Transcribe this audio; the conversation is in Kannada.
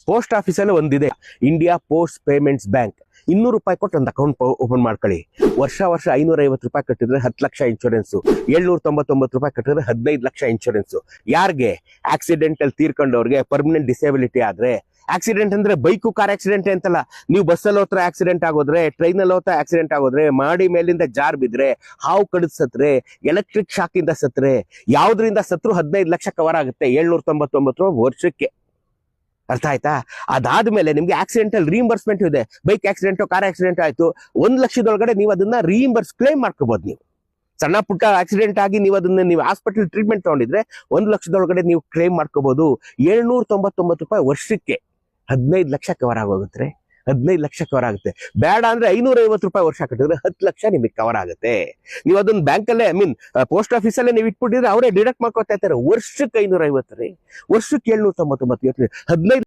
ಪೋಸ್ಟ್ ಆಫೀಸಲ್ಲಿ ಒಂದಿದೆ, ಇಂಡಿಯಾ ಪೋಸ್ಟ್ ಪೇಮೆಂಟ್ಸ್ ಬ್ಯಾಂಕ್. 200 ರೂಪಾಯಿ ಕೊಟ್ಟು ಒಂದು ಅಕೌಂಟ್ ಓಪನ್ ಮಾಡ್ಕೊಳ್ಳಿ. ವರ್ಷ 550 ರೂಪಾಯಿ ಕಟ್ಟಿದ್ರೆ 10 ಲಕ್ಷ ಇನ್ಶೂರೆನ್ಸ್, 799 ರೂಪಾಯಿ ಕಟ್ಟಿದ್ರೆ 15 ಲಕ್ಷ ಇನ್ಶೂರೆನ್ಸ್. ಯಾರಿಗೆ? ಆಕ್ಸಿಡೆಂಟಲ್ ತೀರ್ಕೊಂಡವ್ರಿಗೆ, ಪರ್ಮನೆಂಟ್ ಡಿಸೇಬಿಲಿಟಿ ಆದ್ರೆ. ಆಕ್ಸಿಡೆಂಟ್ ಅಂದ್ರೆ ಬೈಕು ಕಾರ್ ಆಕ್ಸಿಡೆಂಟ್ ಅಂತಲ್ಲ, ನೀವು ಬಸ್ಸಲ್ಲಿ ಹೋತ್ರ ಆಕ್ಸಿಡೆಂಟ್ ಆಗೋದ್ರೆ, ಟ್ರೈನಲ್ಲಿ ಹೋತ್ರ ಆಕ್ಸಿಡೆಂಟ್ ಆಗೋದ್ರೆ, ಮಾಡಿ ಮೇಲಿಂದ ಜಾರ್ ಬಿದ್ರೆ, ಹಾವು ಕಡಿದ್ ಸತ್ರೆ, ಎಲೆಕ್ಟ್ರಿಕ್ ಶಾಕ್ ಇಂದ ಸತ್ರೆ, ಯಾವ್ದ್ರಿಂದ ಸತ್ರು 15 ಲಕ್ಷ ಕವರ್ ಆಗುತ್ತೆ 799 ರೂಪಾಯಿ ವರ್ಷಕ್ಕೆ. ಅರ್ಥ ಆಯ್ತಾ? ಅದಾದ್ಮೇಲೆ ನಿಮ್ಗೆ ಆಕ್ಸಿಡೆಂಟಲ್ ರೀಇಂಬರ್ಸ್ಮೆಂಟ್ ಇದೆ. ಬೈಕ್ ಆಕ್ಸಿಡೆಂಟ್, ಕಾರ್ ಆಕ್ಸಿಡೆಂಟ್ ಆಯ್ತು, 1 ಲಕ್ಷದೊಳಗಡೆ ನೀವು ಅದನ್ನ ಕ್ಲೇಮ್ ಮಾಡ್ಕೋಬಹುದು. ನೀವು ಸಣ್ಣ ಪುಟ್ಟ ಆಕ್ಸಿಡೆಂಟ್ ಆಗಿ ನೀವು ಹಾಸ್ಪಿಟಲ್ ಟ್ರೀಟ್ಮೆಂಟ್ ತಗೊಂಡಿದ್ರೆ 1 ಲಕ್ಷದೊಳಗಡೆ ನೀವು ಕ್ಲೇಮ್ ಮಾಡ್ಕೋಬಹುದು. 799 ರೂಪಾಯಿ ವರ್ಷಕ್ಕೆ 15 ಲಕ್ಷ ಕವರ್ ಆಗೋಗುತ್ತೆ. 15 ಲಕ್ಷ ಕವರ್ ಆಗುತ್ತೆ. ಬೇಡ ಅಂದ್ರೆ 550 ರೂಪಾಯಿ ವರ್ಷ ಕಟ್ಟಿದ್ರೆ 10 ಲಕ್ಷ ನಿಮಗೆ ಕವರ್ ಆಗುತ್ತೆ. ನೀವು ಅದನ್ನ ಬ್ಯಾಂಕಲ್ಲೇ, ಪೋಸ್ಟ್ ಆಫೀಸಲ್ಲೇ ನೀವು ಇಟ್ಬಿಟ್ಟಿದ್ರೆ ಅವರೇ ಡಿಡಕ್ಟ್ ಮಾಡ್ಕೊತಾ ಇರ್ತಾರೆ. ವರ್ಷಕ್ಕೆ 550 ರೀ, ವರ್ಷಕ್ಕೆ 799, 15